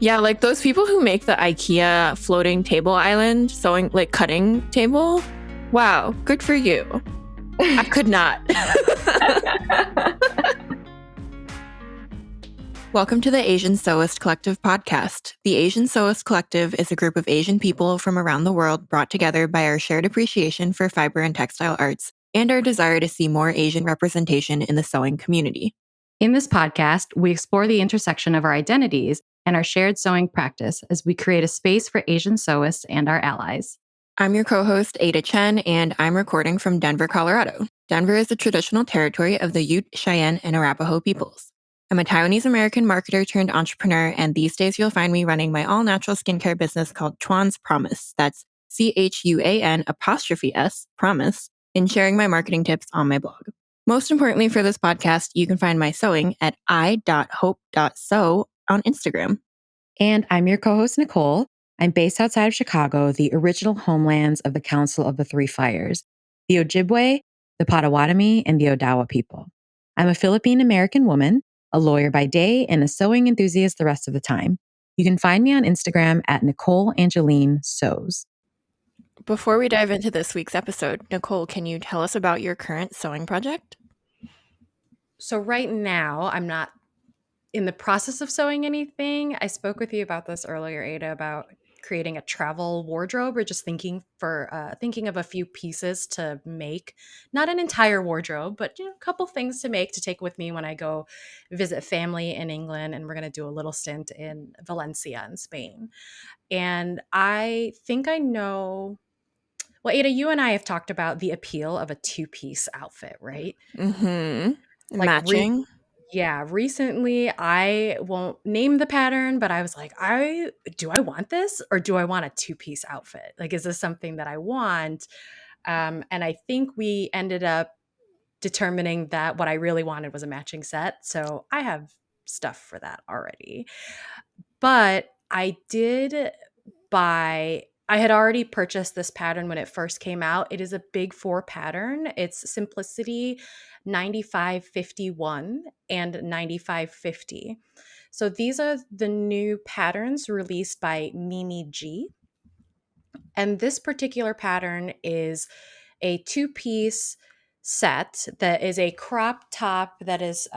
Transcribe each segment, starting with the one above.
Yeah, like those people who make the IKEA floating table island sewing, like cutting table. Wow, good for you. I could not. Welcome to the Asian Sewist Collective podcast. The Asian Sewist Collective is a group of Asian people from around the world brought together by our shared appreciation for fiber and textile arts and our desire to see more Asian representation in the sewing community. In this podcast, we explore the intersection of our identities and our shared sewing practice as we create a space for Asian sewists and our allies. I'm your co-host, Ada Chen, and I'm recording from Denver, Colorado. Denver is the traditional territory of the Ute, Cheyenne, and Arapaho peoples. I'm a Taiwanese-American marketer turned entrepreneur, and these days you'll find me running my all-natural skincare business called Chuan's Promise. That's CHUAN''S, Promise, and sharing my marketing tips on my blog. Most importantly for this podcast, you can find my sewing at i.hope.sew on Instagram. And I'm your co-host, Nicole. I'm based outside of Chicago, the original homelands of the Council of the Three Fires, the Ojibwe, the Potawatomi, and the Odawa people. I'm a Philippine-American woman, a lawyer by day, and a sewing enthusiast the rest of the time. You can find me on Instagram at Nicole Angeline Sews. Before we dive into this week's episode, Nicole, can you tell us about your current sewing project? So right now, I'm not in the process of sewing anything. I spoke with you about this earlier, Ada, about creating a travel wardrobe or just thinking of a few pieces to make, not an entire wardrobe, but a couple things to make to take with me when I go visit family in England. And we're going to do a little stint in Valencia in Spain. And I think I know, well, Ada, you and I have talked about the appeal of a two-piece outfit, right? Mm-hmm. Like Matching. Yeah, recently I won't name the pattern, but I was like, do I want this or do I want a two-piece outfit? Like, is this something that I want? And I think we ended up determining that what I really wanted was a matching set. So I have stuff for that already. But I had already purchased this pattern when it first came out. It is a Big Four pattern. It's Simplicity 9551 and 9550. So these are the new patterns released by Mimi G. And this particular pattern is a two-piece set that is a crop top that is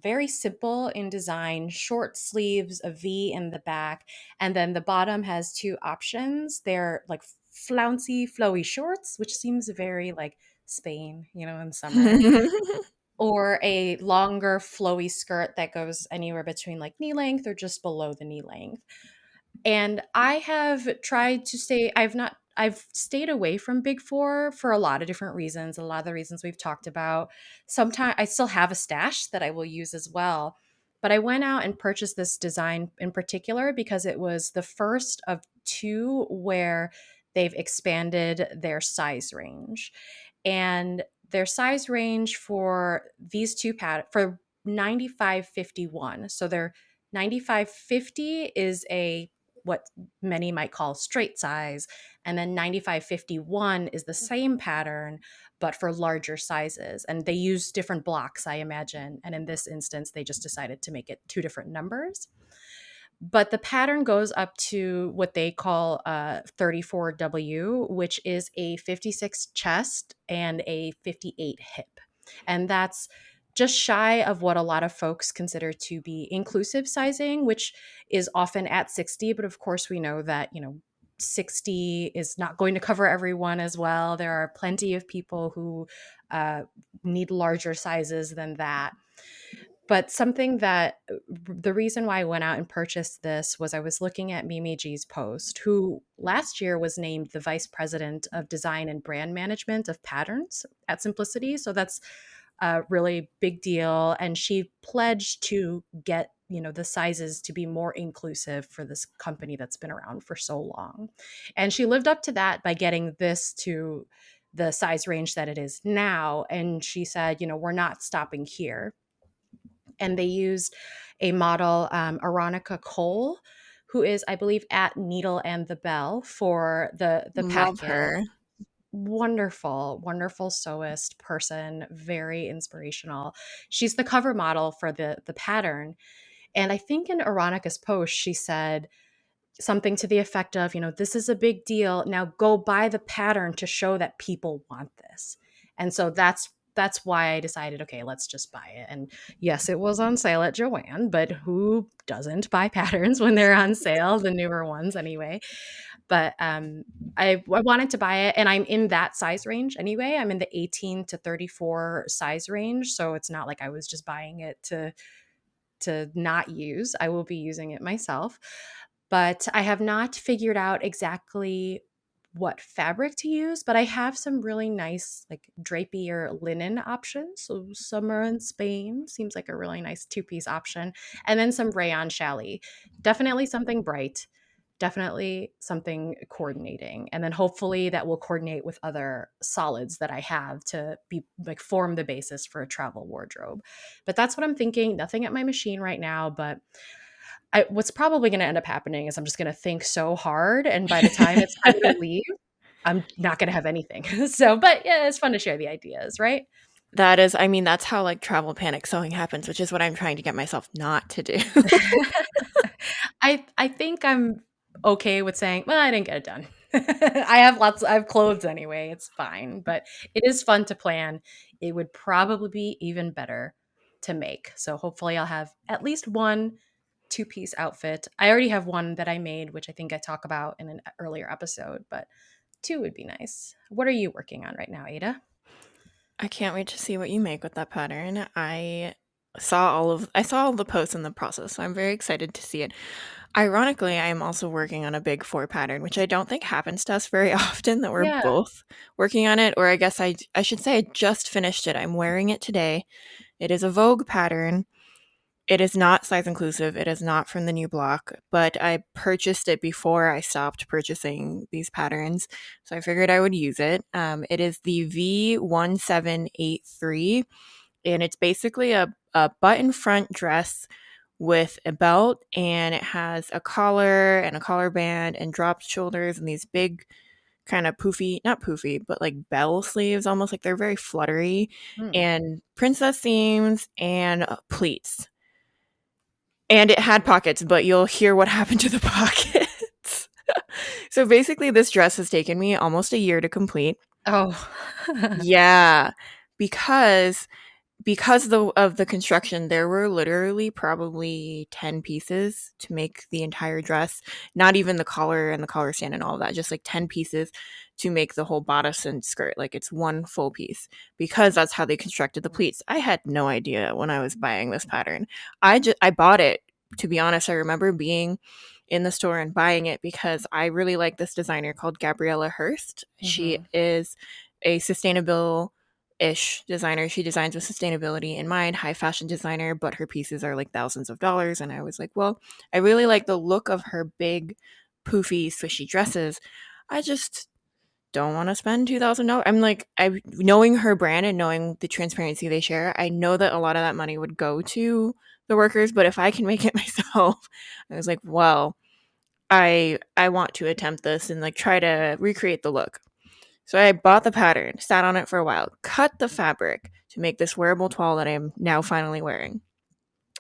very simple in design, short sleeves, a V in the back, and then the bottom has two options. They're like flouncy, flowy shorts, which seems very like Spain, in summer, or a longer, flowy skirt that goes anywhere between like knee length or just below the knee length. And I have tried to I've stayed away from Big Four for a lot of different reasons, a lot of the reasons we've talked about. Sometimes I still have a stash that I will use as well. But I went out and purchased this design in particular because it was the first of two where they've expanded their size range. And their size range for these two for 9551. So their 9550 is what many might call straight size, and then 9551 is the same pattern but for larger sizes, and they use different blocks, I imagine, and in this instance they just decided to make it two different numbers. But the pattern goes up to what they call 34W, which is a 56 chest and a 58 hip, and that's just shy of what a lot of folks consider to be inclusive sizing, which is often at 60. But of course, we know that, 60 is not going to cover everyone as well. There are plenty of people who need larger sizes than that. But the reason why I went out and purchased this was I was looking at Mimi G's post, who last year was named the Vice President of Design and Brand Management of Patterns at Simplicity. So that's a really big deal. And she pledged to get, the sizes to be more inclusive for this company that's been around for so long. And she lived up to that by getting this to the size range that it is now. And she said, we're not stopping here. And they used a model, Aronica Cole, who is, I believe, at Needle and the Bell for the Love packet. her. Wonderful sewist person, very inspirational. She's the cover model for the pattern. And I think in Veronica's post, she said something to the effect of, this is a big deal. Now go buy the pattern to show that people want this. And so that's why I decided, okay, let's just buy it. And yes, it was on sale at Joann, but who doesn't buy patterns when they're on sale, the newer ones anyway. But I wanted to buy it, and I'm in that size range anyway. I'm in the 18 to 34 size range, so it's not like I was just buying it to not use. I will be using it myself. But I have not figured out exactly what fabric to use, but I have some really nice like drapey or linen options. So summer in Spain seems like a really nice two-piece option. And then some rayon challis. Definitely something bright. Definitely something coordinating. And then hopefully that will coordinate with other solids that I have to be like form the basis for a travel wardrobe. But that's what I'm thinking. Nothing at my machine right now, but what's probably going to end up happening is I'm just going to think so hard, and by the time it's time to leave, I'm not going to have anything. So, but yeah, it's fun to share the ideas, right? That is, I mean, that's how like travel panic sewing happens, which is what I'm trying to get myself not to do. I think I'm okay with saying, well, I didn't get it done. I have clothes anyway. It's fine, but it is fun to plan. It would probably be even better to make. So hopefully I'll have at least one two-piece outfit. I already have one that I made, which I think I talk about in an earlier episode, but two would be nice. What are you working on right now, Ada? I can't wait to see what you make with that pattern. I saw all the posts in the process, so I'm very excited to see it. Ironically, I am also working on a big four pattern, which I don't think happens to us very often that we're Yeah. both working on it. Or I guess I should say I just finished it. I'm wearing it today. It is a Vogue pattern. It is not size inclusive. It is not from the new block, but I purchased it before I stopped purchasing these patterns. So I figured I would use it. It is the V1783, and it's basically a button front dress with a belt, and it has a collar and a collar band and dropped shoulders and these big kind of poofy, not poofy, but like bell sleeves, almost like they're very fluttery, Mm. and princess seams and pleats. And it had pockets, but you'll hear what happened to the pockets. So basically, this dress has taken me almost a year to complete. Oh. Yeah, because of the construction, there were literally probably 10 pieces to make the entire dress. Not even the collar and the collar stand and all of that, just like 10 pieces to make the whole bodice and skirt. Like it's one full piece because that's how they constructed the pleats. I had no idea when I was buying this pattern. I bought it. To be honest, I remember being in the store and buying it because I really like this designer called Gabriella Hurst. She Hmm. is a sustainable ish designer. She designs with sustainability in mind, high fashion designer, but her pieces are like thousands of dollars. And I was like, well, I really like the look of her big, poofy, swishy dresses. I just don't want to spend $2,000. I'm like, I knowing her brand and knowing the transparency they share, I know that a lot of that money would go to the workers. But if I can make it myself, I was like, well, I want to attempt this and like try to recreate the look. So I bought the pattern, sat on it for a while, cut the fabric to make this wearable toile that I'm now finally wearing.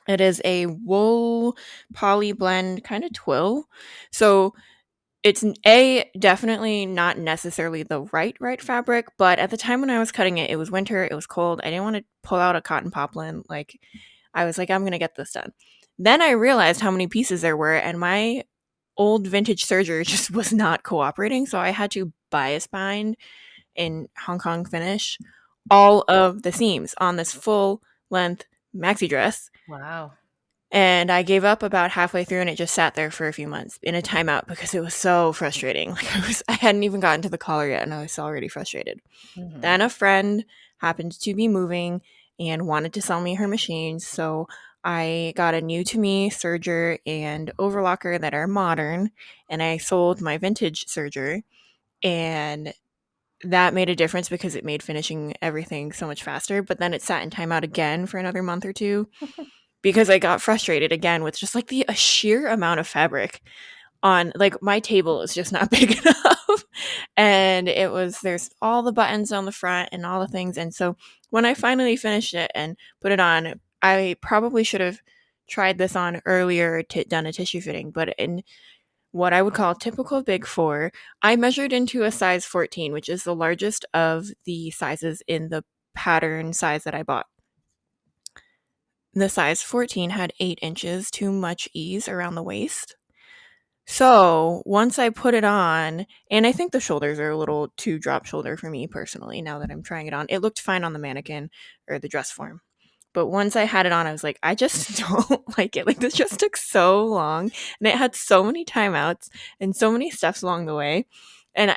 It is a wool poly blend kind of twill. So it's definitely not necessarily the right fabric, but at the time when I was cutting it, it was winter, it was cold. I didn't want to pull out a cotton poplin. Like I was like, I'm gonna get this done. Then I realized how many pieces there were, and my old vintage serger just was not cooperating. So I had to bias bind in Hong Kong finish all of the seams on this full length maxi dress. Wow. And I gave up about halfway through and it just sat there for a few months in a timeout because it was so frustrating. Like I hadn't even gotten to the collar yet and I was already frustrated. Hmm. Then a friend happened to be moving and wanted to sell me her machines. So I got a new to me serger and overlocker that are modern, and I sold my vintage serger, and that made a difference because it made finishing everything so much faster. But then it sat in timeout again for another month or two because I got frustrated again with just like the a sheer amount of fabric on like my table is just not big enough. And there's all the buttons on the front and all the things. And so when I finally finished it and put it on, I probably should have tried this on earlier, done a tissue fitting, but in what I would call typical Big Four, I measured into a size 14, which is the largest of the sizes in the pattern size that I bought. The size 14 had 8 inches too much ease around the waist. So once I put it on, and I think the shoulders are a little too drop shoulder for me personally now that I'm trying it on. It looked fine on the mannequin or the dress form. But once I had it on, I was like, I just don't like it. Like, this just took so long. And it had so many timeouts and so many steps along the way. And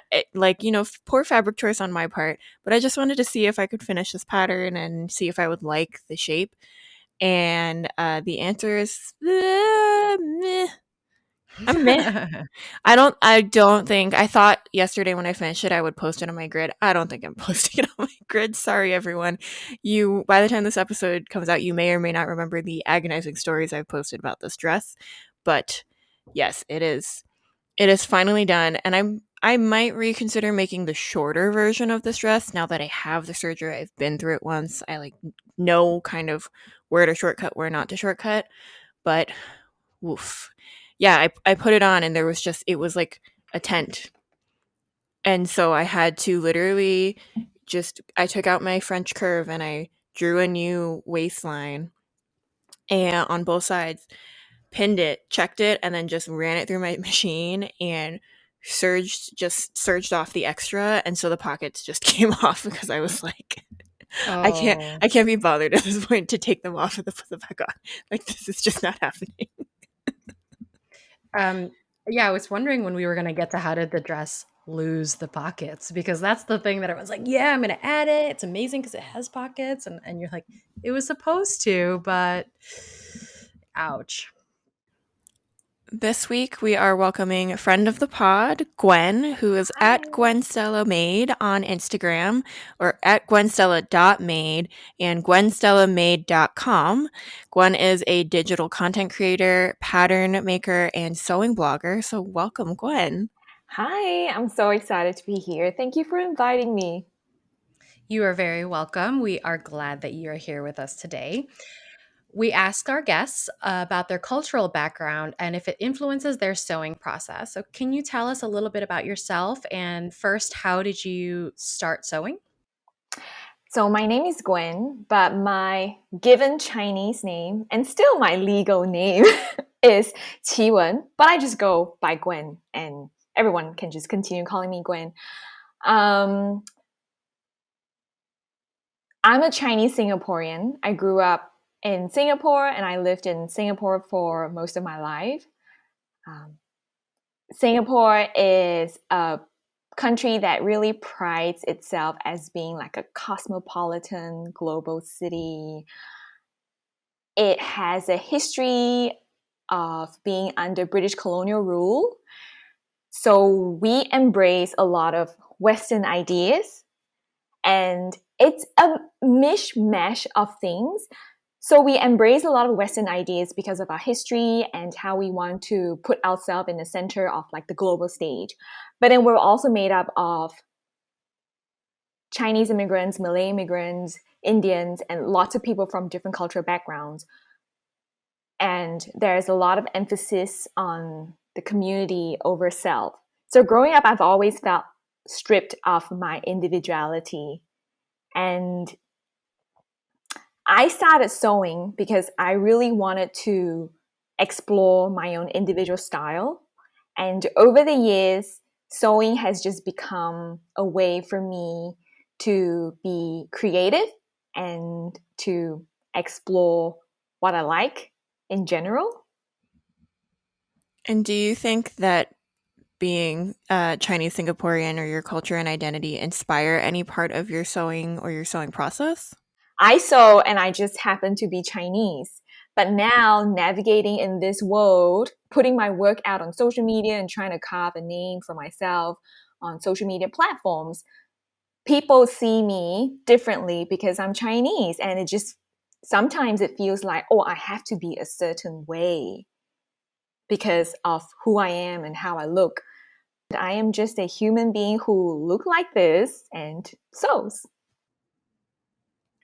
poor fabric choice on my part. But I just wanted to see if I could finish this pattern and see if I would like the shape. And the answer is meh. I'm meh. I don't think I thought yesterday when I finished it I would post it on my grid. I don't think I'm posting it on my grid. Sorry everyone. You by the time this episode comes out, you may or may not remember the agonizing stories I've posted about this dress. But yes, it is. It is finally done, and I might reconsider making the shorter version of this dress now that I have the surgery. I've been through it once. I know kind of where to shortcut, where not to shortcut. But woof. Yeah, I put it on and it was like a tent. And so I had to literally I took out my French curve and I drew a new waistline and on both sides, pinned it, checked it, and then just ran it through my machine and surged off the extra. And so the pockets just came off because I was like, Oh. I can't be bothered at this point to take them off and put them back on. Like, this is just not happening. Yeah, I was wondering when we were going to get to how did the dress lose the pockets, because that's the thing that everyone's like, yeah, I'm going to add it. It's amazing because it has pockets. And you're like, it was supposed to, but ouch. This week, we are welcoming a friend of the pod, Gwen, who is at Gwen Stella Made on Instagram or at gwenstella.made and gwenstellamade.com. Gwen is a digital content creator, pattern maker, and sewing blogger. So, welcome, Gwen. Hi, I'm so excited to be here. Thank you for inviting me. You are very welcome. We are glad that you are here with us today. We ask our guests about their cultural background and if it influences their sewing process. So, can you tell us a little bit about yourself? And first, how did you start sewing? So, my name is Gwen, but my given Chinese name and still my legal name is Wen, but I just go by Gwen and everyone can just continue calling me Gwen. I'm a Chinese Singaporean. I grew up in Singapore and I lived in Singapore for most of my life. Singapore is a country that really prides itself as being like a cosmopolitan global city. It has a history of being under British colonial rule. So we embrace a lot of Western ideas, and it's a mishmash of things. So we embrace a lot of Western ideas because of our history and how we want to put ourselves in the center of like the global stage. But then we're also made up of Chinese immigrants, Malay immigrants, Indians, and lots of people from different cultural backgrounds. And there's a lot of emphasis on the community over self. So growing up, I've always felt stripped of my individuality. And I started sewing because I really wanted to explore my own individual style. And over the years, sewing has just become a way for me to be creative and to explore what I like in general. And do you think that being Chinese Singaporean or your culture and identity inspire any part of your sewing or your sewing process? I sew and I just happen to be Chinese. But now navigating in this world, putting my work out on social media and trying to carve a name for myself on social media platforms, people see me differently because I'm Chinese. And it just, sometimes it feels like, oh, I have to be a certain way because of who I am and how I look. I am just a human being who look like this and sews.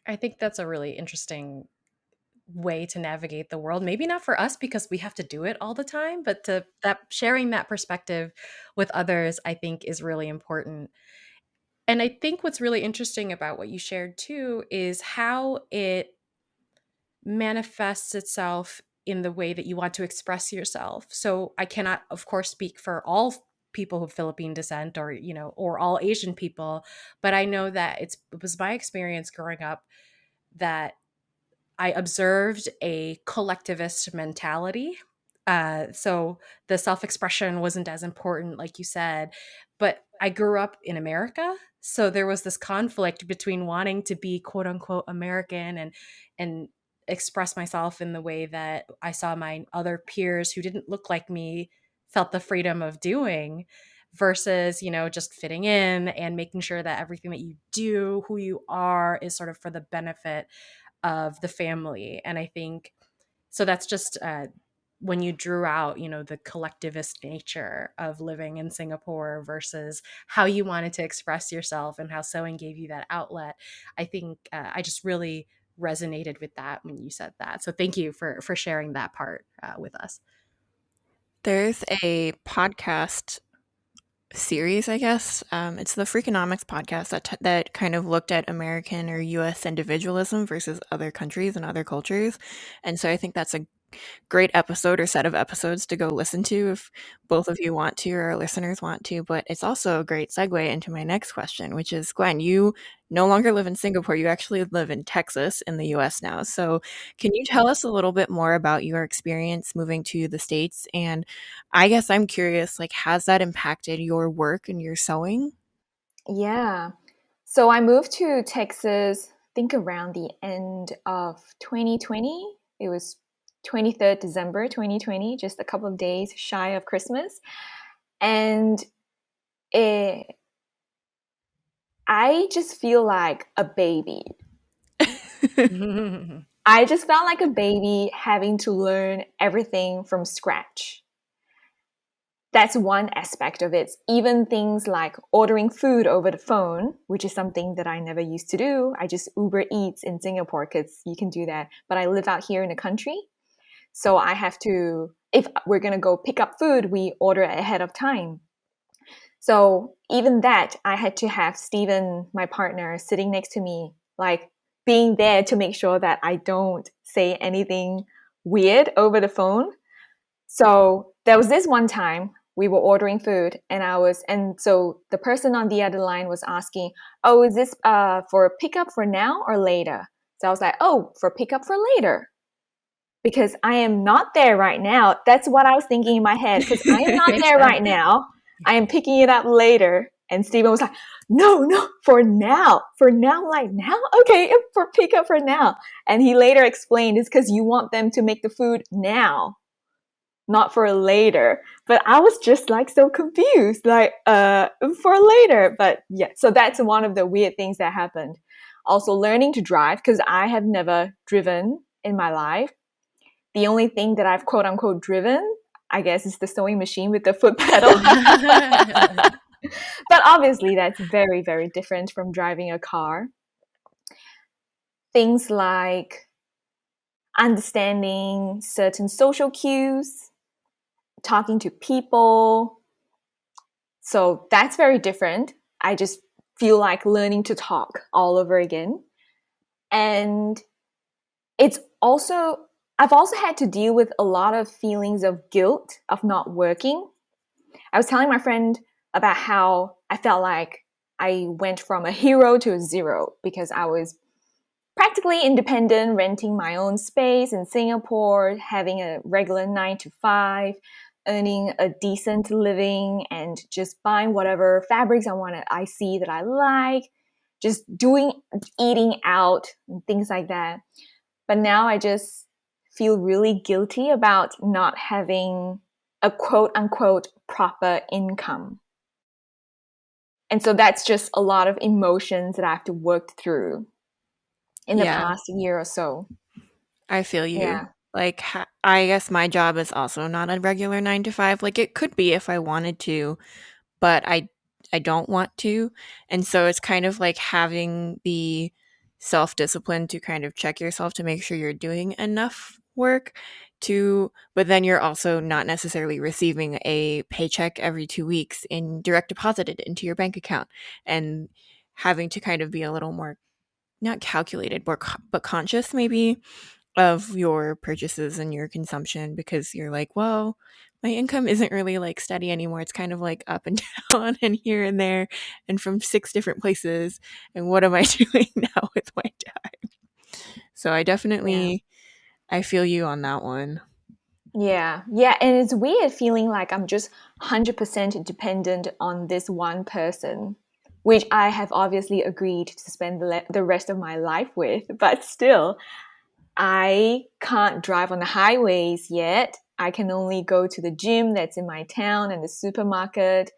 I think that's a really interesting way to navigate the world. Maybe not for us because we have to do it all the time, but to that sharing that perspective with others, I think is really important. And I think what's really interesting about what you shared too is how it manifests itself in the way that you want to express yourself. So I cannot, of course, speak for all people of Philippine descent or, or all Asian people, but I know that it was my experience growing up that I observed a collectivist mentality. So the self expression wasn't as important, like you said, but I grew up in America. So there was this conflict between wanting to be quote unquote American and express myself in the way that I saw my other peers who didn't look like me felt the freedom of doing versus, just fitting in and making sure that everything that you do, who you are, is sort of for the benefit of the family. And I think so that's just when you drew out, the collectivist nature of living in Singapore versus how you wanted to express yourself and how sewing gave you that outlet. I think I just really resonated with that when you said that. So thank you for sharing that part with us. There's a podcast series, I guess. It's the Freakonomics podcast that kind of looked at American or U.S. individualism versus other countries and other cultures. And so I think that's a great episode or set of episodes to go listen to if both of you want to or our listeners want to. But it's also a great segue into my next question, which is, Gwen, you no longer live in Singapore. You actually live in Texas in the US now. So can you tell us a little bit more about your experience moving to the States? And I guess I'm curious, like, has that impacted your work and your sewing? Yeah. So I moved to Texas, I think around the end of 2020. It was 23rd December 2020, just a couple of days shy of Christmas. And I just feel like a baby. I just felt like a baby having to learn everything from scratch. That's one aspect of it. Even things like ordering food over the phone, which is something that I never used to do. I just Uber Eats in Singapore because you can do that. But I live out here in the country. So I have to, if we're going to go pick up food, we order ahead of time. So even that, I had to have Steven, my partner, sitting next to me, like being there to make sure that I don't say anything weird over the phone. So there was this one time we were ordering food and so the person on the other line was asking, oh, is this for pickup for now or later? So I was like, oh, for pickup for later. Because I am not there right now. That's what I was thinking in my head. Because I am not there right now. I am picking it up later. And Steven was like, no, for now. For now, like now? Okay, for pickup for now. And he later explained it's because you want them to make the food now, not for later. But I was just like so confused, like for later. But yeah, so that's one of the weird things that happened. Also learning to drive, because I have never driven in my life. The only thing that I've quote unquote driven, I guess, is the sewing machine with the foot pedal. But obviously that's very, very different from driving a car. Things like understanding certain social cues, talking to people. So that's very different. I just feel like learning to talk all over again. And I've also had to deal with a lot of feelings of guilt of not working. I was telling my friend about how I felt like I went from a hero to a zero because I was practically independent, renting my own space in Singapore, having a regular 9 to 5, earning a decent living, and just buying whatever fabrics I see that I like, just eating out and things like that. But now I just feel really guilty about not having a quote unquote proper income. And so that's just a lot of emotions that I have to work through in the past year or so. I feel you. Yeah. Like, I guess my job is also not a regular 9 to 5. Like, it could be if I wanted to, but I don't want to. And so it's kind of like having the self-discipline to kind of check yourself to make sure you're doing enough work to, but then you're also not necessarily receiving a paycheck every 2 weeks and direct deposited into your bank account, and having to kind of be a little more, not calculated, but conscious maybe of your purchases and your consumption, because you're like, well, my income isn't really like steady anymore. It's kind of like up and down and here and there and from 6 different places. And what am I doing now with my time? So I Yeah. definitely, I feel you on that one. Yeah. Yeah. And it's weird feeling like I'm just 100% dependent on this one person, which I have obviously agreed to spend the rest of my life with. But still, I can't drive on the highways yet. I can only go to the gym that's in my town and the supermarket,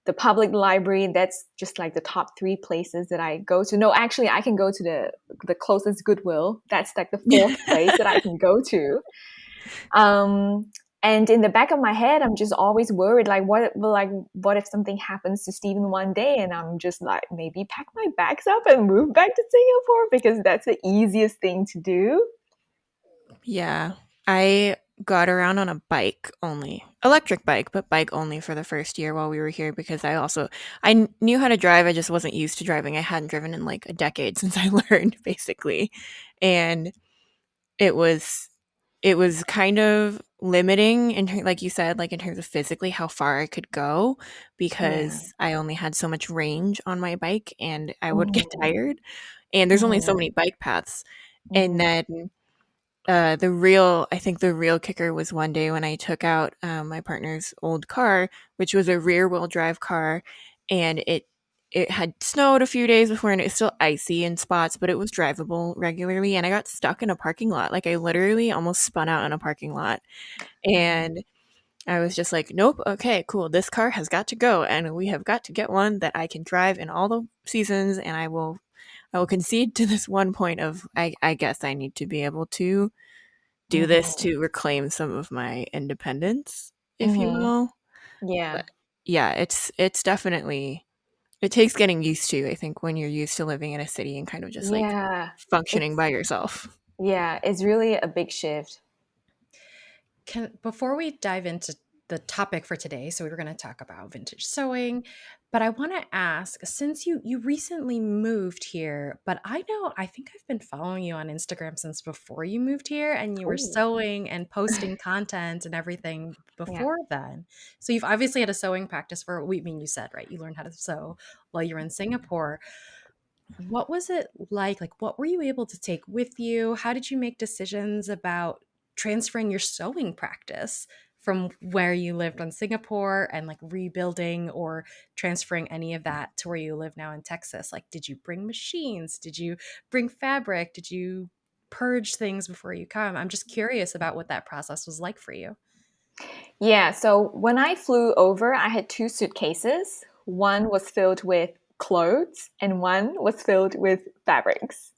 the public library. That's just like the top 3 places that I go to. No, actually, I can go to the closest Goodwill. That's like the 4th place that I can go to. And in the back of my head, I'm just always worried, what if something happens to Stephen one day, and I'm just like, maybe pack my bags up and move back to Singapore, because that's the easiest thing to do. Yeah. I got around on a bike only, electric bike, but bike only for the first year while we were here, because I knew how to drive. I just wasn't used to driving. I hadn't driven in like a decade since I learned, basically. And it was kind of limiting like you said, like in terms of physically how far I could go, Yeah. because I only had so much range on my bike and I would get Mm-hmm. tired. And there's only so Mm-hmm. many bike paths. And Mm-hmm. then I think the real kicker was one day when I took out my partner's old car, which was a rear wheel drive car, and it had snowed a few days before and it was still icy in spots, but it was drivable regularly. And I got stuck in a parking lot. Like I literally almost spun out in a parking lot. And I was just like, nope, okay, cool. This car has got to go. And we have got to get one that I can drive in all the seasons. And I will concede to this one point of, I guess I need to be able to do this Mm-hmm. to reclaim some of my independence, if you Mm-hmm. will. Yeah. But yeah, it's definitely, it takes getting used to, I think, when you're used to living in a city and kind of just like Yeah. functioning It's by yourself. it's really a big shift. Before we dive into the topic for today, so we were going to talk about vintage sewing, but I want to ask, since you recently moved here, but I think I've been following you on Instagram since before you moved here, and you were Oh. sewing and posting content and everything Yeah. before then. So you've obviously had a sewing practice for, I mean, you said, right? You learned how to sew while you were in Singapore. What was it like? Like, what were you able to take with you? How did you make decisions about transferring your sewing practice from where you lived in Singapore and like rebuilding or transferring any of that to where you live now in Texas? Like, did you bring machines? Did you bring fabric? Did you purge things before you come? I'm just curious about what that process was like for you. Yeah, so when I flew over, I had 2 suitcases. One was filled with clothes and one was filled with fabrics.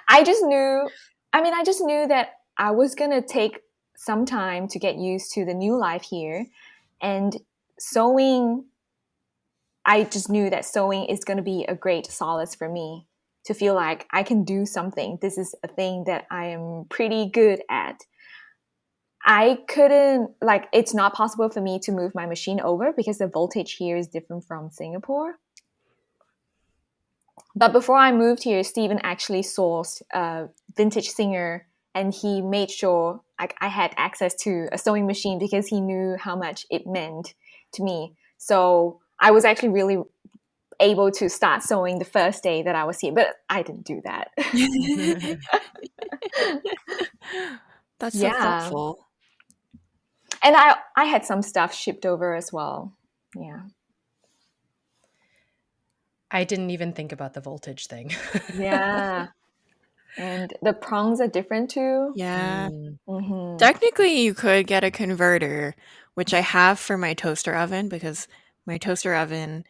I just knew that I was going to take some time to get used to the new life here. And sewing, I just knew that sewing is going to be a great solace for me, to feel like I can do something. This is a thing that I am pretty good at. I couldn't, like, it's not possible for me to move my machine over because the voltage here is different from Singapore. But before I moved here, Stephen actually sourced a vintage singer, and he made sure I had access to a sewing machine because he knew how much it meant to me. So I was actually really able to start sewing the first day that I was here, but I didn't do that. That's so Yeah. thoughtful. And I had some stuff shipped over as well. Yeah. I didn't even think about the voltage thing. Yeah. And the prongs are different too. Yeah. Mm. Mm-hmm. Technically, you could get a converter, which I have for my toaster oven, because my toaster oven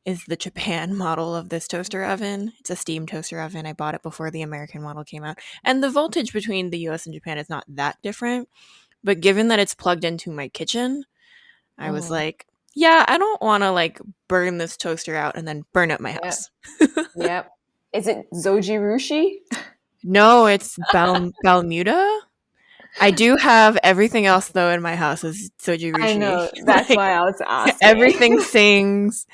is the Japan model of this toaster oven. It's a steam toaster oven. I bought it before the American model came out. And the voltage between the US and Japan is not that different. But given that it's plugged into my kitchen, I was Mm-hmm. like, Yeah, I don't want to like burn this toaster out and then burn up my Yep. house. Yep. Is it Zojirushi? No, it's Bermuda. I do have everything else though in my house is I sojirushi. know. That's Like why I was asking. everything sings.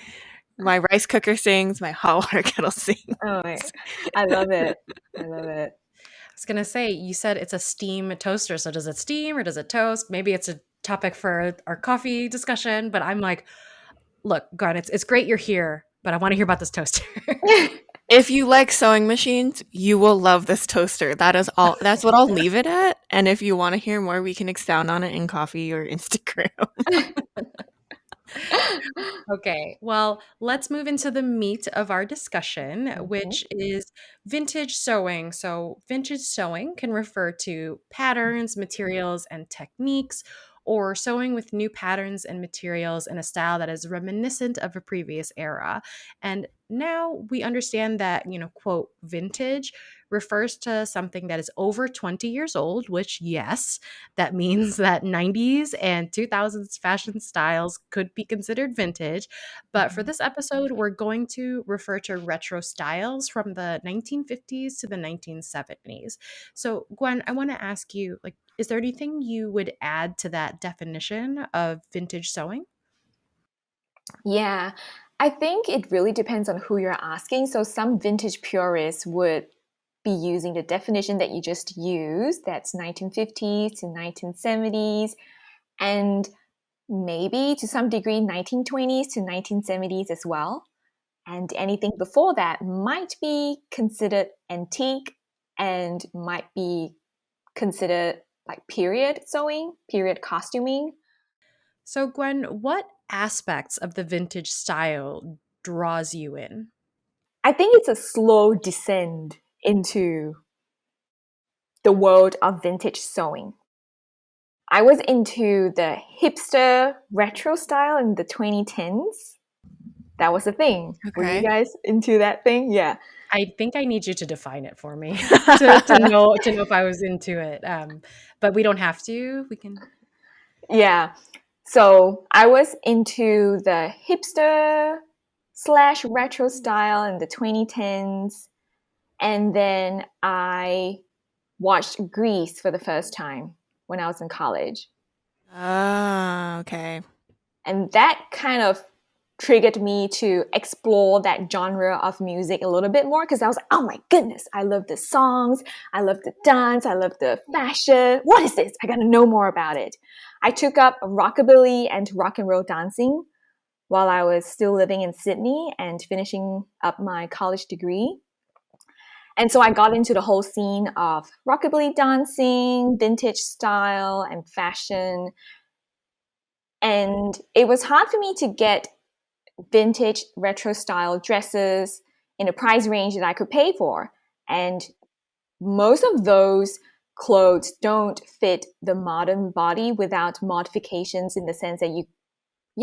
My rice cooker sings. My hot water kettle sings. Oh my, I love it. I love it. I was gonna say, you said it's a steam toaster, so does it steam or does it toast? Maybe it's a topic for our coffee discussion, but I'm like, look, Gwen, it's great you're here, but I want to hear about this toaster. If you like sewing machines, you will love this toaster. That is all. That's what I'll leave it at. And if you want to hear more, we can expound on it in coffee or Instagram. Okay, well, let's move into the meat of our discussion, Mhm. which is vintage sewing. So, vintage sewing can refer to patterns, materials, and techniques, or sewing with new patterns and materials in a style that is reminiscent of a previous era. And now we understand that, quote, vintage refers to something that is over 20 years old, which, yes, that means that 90s and 2000s fashion styles could be considered vintage. But for Mhm. this episode, we're going to refer to retro styles from the 1950s to the 1970s. So, Gwen, I want to ask you, like, is there anything you would add to that definition of vintage sewing? Yeah, I think it really depends on who you're asking. So some vintage purists would be using the definition that you just used, that's 1950s to 1970s, and maybe to some degree 1920s to 1970s as well. And anything before that might be considered antique and might be considered like period sewing, period costuming. So, Gwen, what aspects of the vintage style draws you in? I think it's a slow descent into the world of vintage sewing. I was into the hipster retro style in the 2010s. That was the thing. Were you Okay. guys into that thing? Yeah. I think I need you to define it for me to know if I was into it. But we don't have to. We can. Yeah. So I was into the hipster slash retro style in the 2010s. And then I watched Grease for the first time when I was in college. Ah, okay. And that kind of triggered me to explore that genre of music a little bit more because I was like, oh my goodness, I love the songs, I love the dance, I love the fashion. What is this? I gotta know more about it. I took up rockabilly and rock and roll dancing while I was still living in Sydney and finishing up my college degree. And so I got into the whole scene of rockabilly dancing, vintage style, and fashion. And it was hard for me to get vintage retro style dresses in a price range that I could pay for. And most of those clothes don't fit the modern body without modifications in the sense that you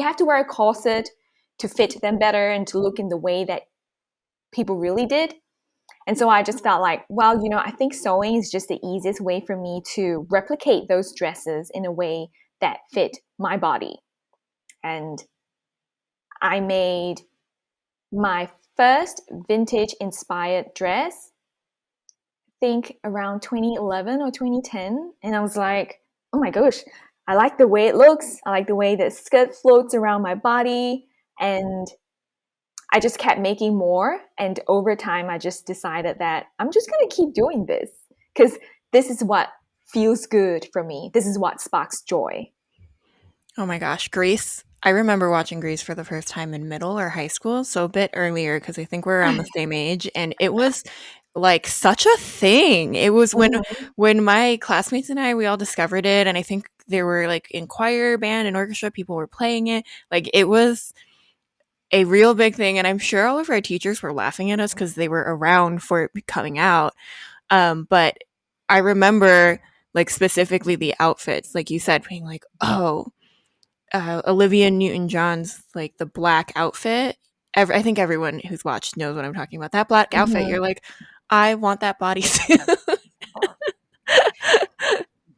have to wear a corset to fit them better and to look in the way that people really did. And so I just felt like, well, I think sewing is just the easiest way for me to replicate those dresses in a way that fit my body. And I made my first vintage inspired dress, I think around 2011 or 2010. And I was like, oh my gosh, I like the way it looks. I like the way the skirt floats around my body. And I just kept making more. And over time, I just decided that I'm just going to keep doing this because this is what feels good for me. This is what sparks joy. Oh my gosh, Grease. I remember watching Grease for the first time in middle or high school, so a bit earlier because I think we're around the same age, and it was like such a thing. It was when my classmates and we all discovered it, and I think there were like in choir, band, and orchestra, people were playing it. Like it was a real big thing, and I'm sure all of our teachers were laughing at us because they were around for it coming out. But I remember like specifically the outfits, like you said, being like, oh. Olivia Newton-John's like the black outfit. I think everyone who's watched knows what I'm talking about. That black outfit, Mhm. you're like, I want that bodysuit.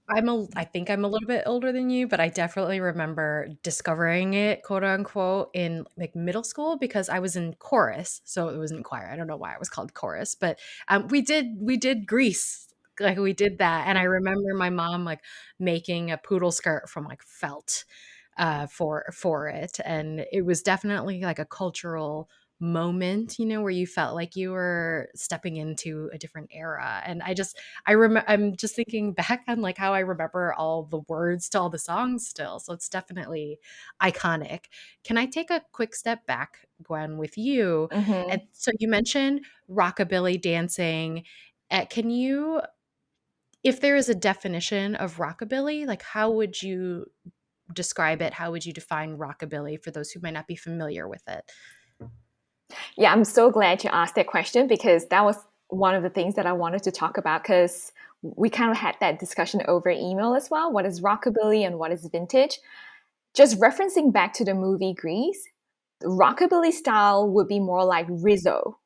I think I'm a little bit older than you, but I definitely remember discovering it, quote unquote, in like middle school because I was in chorus, so it wasn't choir. I don't know why it was called chorus, but we did Grease, like we did that, and I remember my mom like making a poodle skirt from like felt, for it, and it was definitely like a cultural moment, where you felt like you were stepping into a different era, and I'm just thinking back on like how I remember all the words to all the songs still. So it's definitely iconic. Can I take a quick step back, Gwen, with you? Mm-hmm. And so you mentioned rockabilly dancing. Can you, if there is a definition of rockabilly, like how would you describe it? How would you define rockabilly for those who might not be familiar with it? Yeah, I'm so glad you asked that question because that was one of the things that I wanted to talk about because we kind of had that discussion over email as well. What is rockabilly and what is vintage? Just referencing back to the movie Grease, rockabilly style would be more like Rizzo,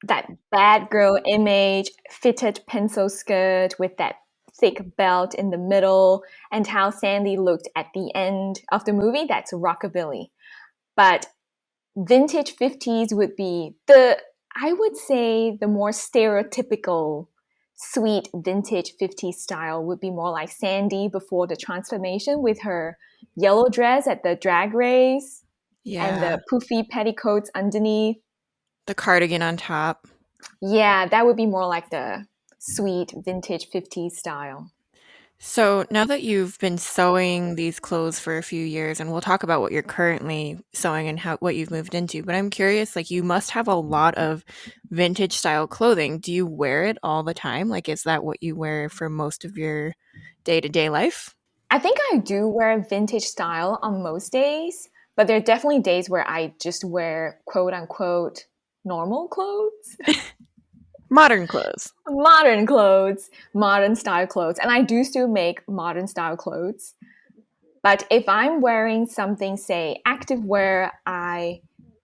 that bad girl image, fitted pencil skirt with that thick belt in the middle, and how Sandy looked at the end of the movie. That's rockabilly. But vintage 50s would be I would say the more stereotypical sweet vintage 50s style would be more like Sandy before the transformation with her yellow dress at the drag race and Yeah. the poofy petticoats underneath. The cardigan on top. Yeah, that would be more like the sweet vintage 50s style. So now that you've been sewing these clothes for a few years, and we'll talk about what you're currently sewing and what you've moved into, but I'm curious, like you must have a lot of vintage style clothing. Do you wear it all the time? Like, is that what you wear for most of your day-to-day life? I think I do wear vintage style on most days, but there are definitely days where I just wear quote unquote normal clothes. Modern clothes. Modern clothes, modern style clothes. And I do still make modern style clothes. But if I'm wearing something, say, active wear,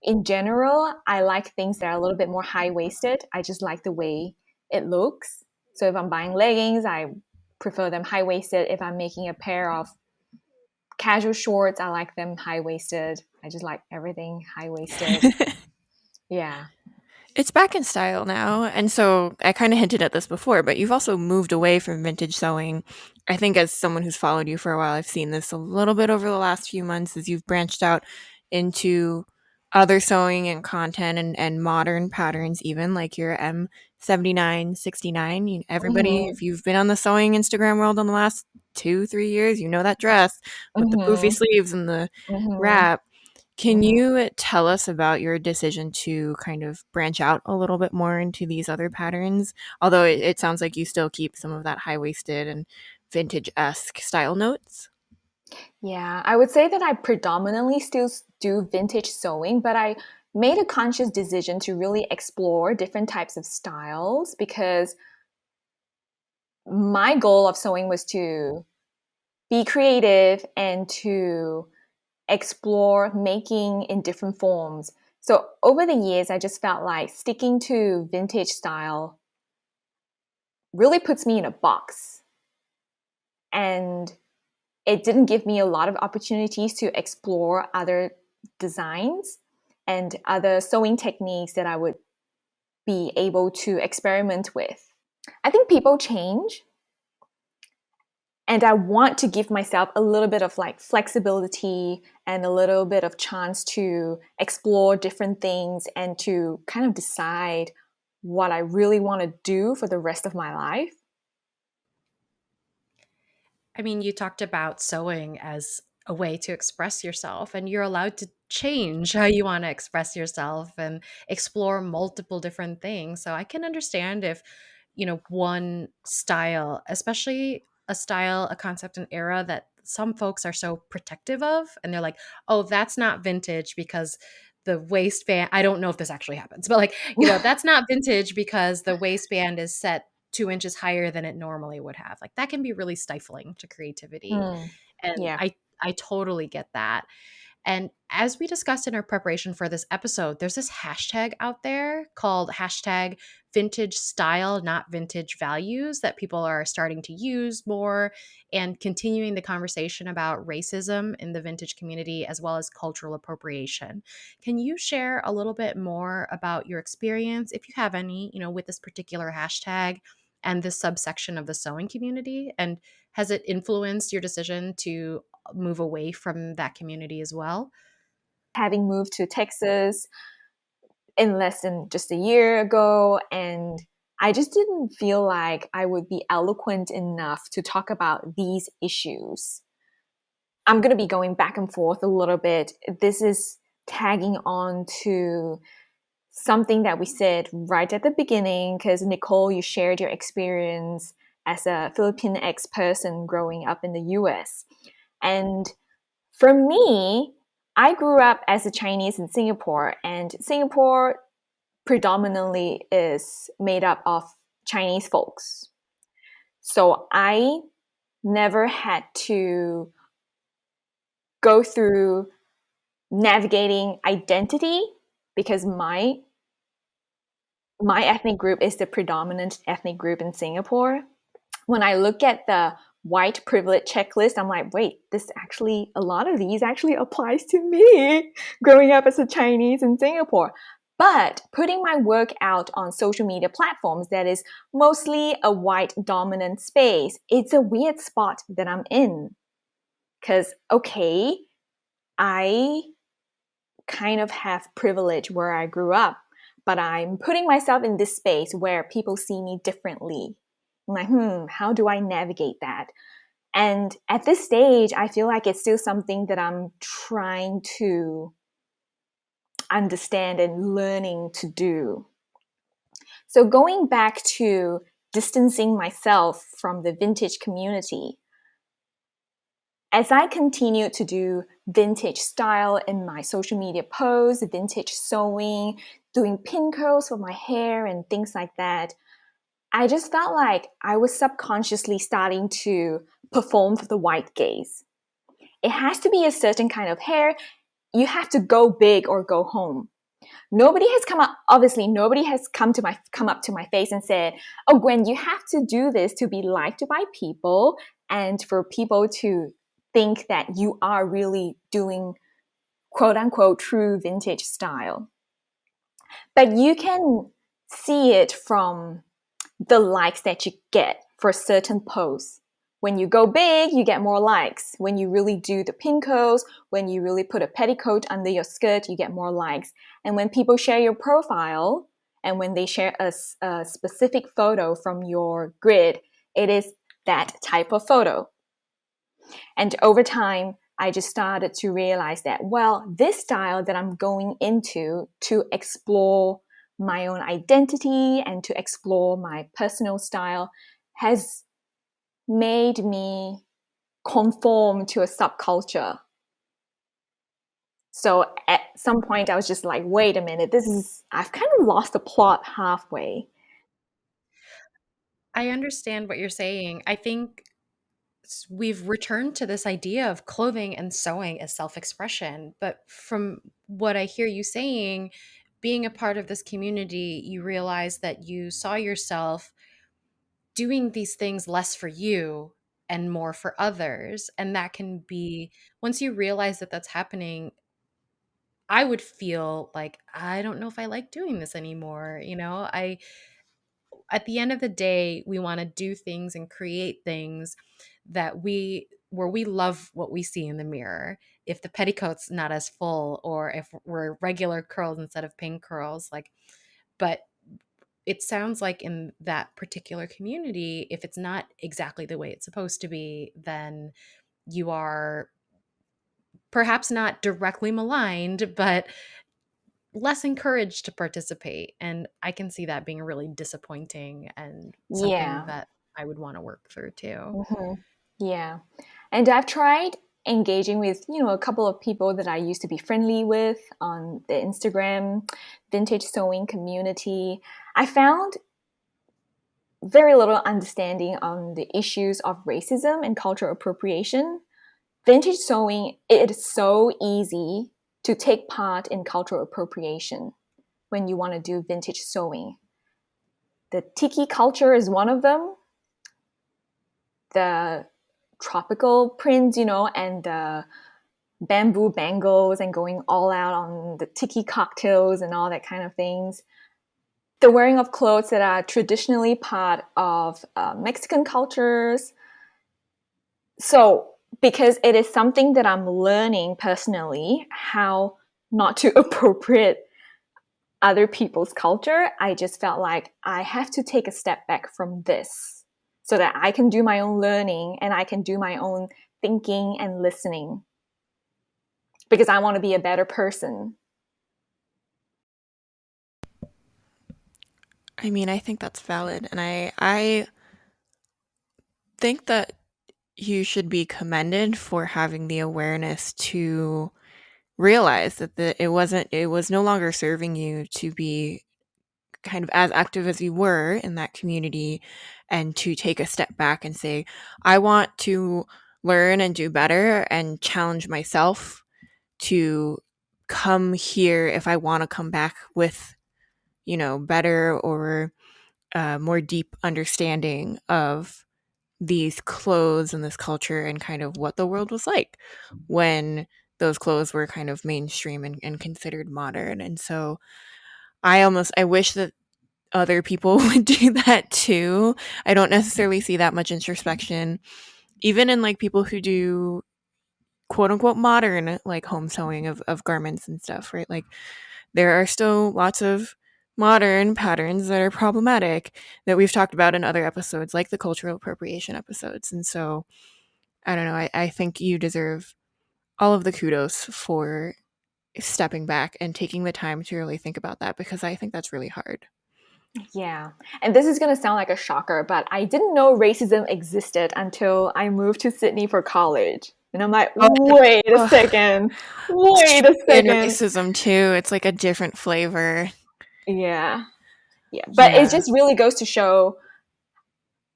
in general, I like things that are a little bit more high waisted. I just like the way it looks. So if I'm buying leggings, I prefer them high waisted. If I'm making a pair of casual shorts, I like them high waisted. I just like everything high waisted. Yeah. It's back in style now. And so I kind of hinted at this before, but you've also moved away from vintage sewing. I think as someone who's followed you for a while, I've seen this a little bit over the last few months as you've branched out into other sewing and content and modern patterns, even like your M7969. Everybody, Mm-hmm. if you've been on the sewing Instagram world in the last 2, 3 years, you know that dress with the poofy Mm-hmm. sleeves and the Mm-hmm. wrap. Can Mm-hmm. you tell us about your decision to kind of branch out a little bit more into these other patterns? Although it sounds like you still keep some of that high waisted and vintage-esque style notes. Yeah, I would say that I predominantly still do vintage sewing, but I made a conscious decision to really explore different types of styles because my goal of sewing was to be creative and to explore making in different forms. So over the years, I just felt like sticking to vintage style really puts me in a box. And it didn't give me a lot of opportunities to explore other designs and other sewing techniques that I would be able to experiment with. I think people change, and I want to give myself a little bit of like flexibility and a little bit of chance to explore different things and to kind of decide what I really want to do for the rest of my life. I mean, you talked about sewing as a way to express yourself, and you're allowed to change how you want to express yourself and explore multiple different things. So I can understand if, one style, especially a style, a concept, an era that some folks are so protective of, and they're like, oh, that's not vintage because the waistband, I don't know if this actually happens, but like, that's not vintage because the waistband is set 2 inches higher than it normally would have. Like that can be really stifling to creativity. Hmm. And Yeah. I totally get that. And as we discussed in our preparation for this episode, there's this hashtag out there called hashtag vintage style, not vintage values, that people are starting to use more and continuing the conversation about racism in the vintage community as well as cultural appropriation. Can you share a little bit more about your experience, if you have any, with this particular hashtag and this subsection of the sewing community? And has it influenced your decision to move away from that community as well? Having moved to Texas in less than just a year ago, and I just didn't feel like I would be eloquent enough to talk about these issues. I'm going to be going back and forth a little bit. This is tagging on to something that we said right at the beginning, because Nicole, you shared your experience as a Filipinx person growing up in the US. And for me, I grew up as a Chinese in Singapore, and Singapore predominantly is made up of Chinese folks. So I never had to go through navigating identity, because my ethnic group is the predominant ethnic group in Singapore. When I look at the white privilege checklist, I'm like, wait, a lot of these actually applies to me growing up as a Chinese in Singapore. But putting my work out on social media platforms that is mostly a white dominant space, it's a weird spot that I'm in. Because, okay, I kind of have privilege where I grew up, but I'm putting myself in this space where people see me differently. I'm like, how do I navigate that? And at this stage, I feel like it's still something that I'm trying to understand and learning to do. So going back to distancing myself from the vintage community, as I continue to do vintage style in my social media posts, vintage sewing, doing pin curls for my hair and things like that, I just felt like I was subconsciously starting to perform for the white gaze. It has to be a certain kind of hair. You have to go big or go home. Nobody has come up to my face and said, "Oh, Gwen, you have to do this to be liked by people and for people to think that you are really doing quote unquote true vintage style." But you can see it from the likes that you get for certain posts. When you go big, you get more likes. When you really do the pin curls, when you really put a petticoat under your skirt, you get more likes. And when people share your profile, and when they share a specific photo from your grid, it is that type of photo. And over time, I just started to realize that, well, this style that I'm going into to explore my own identity and to explore my personal style has made me conform to a subculture. So at some point I was just like, wait a minute, I've kind of lost the plot halfway. I understand what you're saying. I think we've returned to this idea of clothing and sewing as self-expression. But from what I hear you saying, being a part of this community, you realize that you saw yourself doing these things less for you and more for others. And that can be, once you realize that that's happening, I would feel like, I don't know if I like doing this anymore. At the end of the day, we want to do things and create things where we love what we see in the mirror. If the petticoat's not as full, or if we're regular curls instead of pin curls, but it sounds like in that particular community, if it's not exactly the way it's supposed to be, then you are perhaps not directly maligned, but less encouraged to participate. And I can see that being really disappointing and something Yeah. that I would want to work through too. Mm-hmm. Yeah. And I've tried engaging with, a couple of people that I used to be friendly with on the Instagram vintage sewing community. I found very little understanding on the issues of racism and cultural appropriation vintage sewing, it is so easy to take part in cultural appropriation when you want to do vintage sewing. The tiki culture is one of them. The tropical prints, and the bamboo bangles and going all out on the tiki cocktails and all that kind of things. The wearing of clothes that are traditionally part of Mexican cultures. So, because it is something that I'm learning personally, how not to appropriate other people's culture, I just felt like I have to take a step back from this so that I can do my own learning and I can do my own thinking and listening, because I want to be a better person. I mean, I think that's valid, and I think that you should be commended for having the awareness to realize that it was no longer serving you to be kind of as active as you were in that community, and to take a step back and say, I want to learn and do better and challenge myself to come here if I want to come back with, better or more deep understanding of these clothes and this culture and kind of what the world was like when those clothes were kind of mainstream and considered modern. And so I wish that other people would do that too. I don't necessarily see that much introspection, even in like people who do quote unquote modern like home sewing of garments and stuff, right? Like there are still lots of modern patterns that are problematic that we've talked about in other episodes, like the cultural appropriation episodes. And so I don't know, I think you deserve all of the kudos for stepping back and taking the time to really think about that, because I think that's really hard. Yeah. And this is going to sound like a shocker, but I didn't know racism existed until I moved to Sydney for college. And I'm like, wait a second. Wait a In second. racism too, it's like a different flavor. Yeah. Yeah. But Yeah. it just really goes to show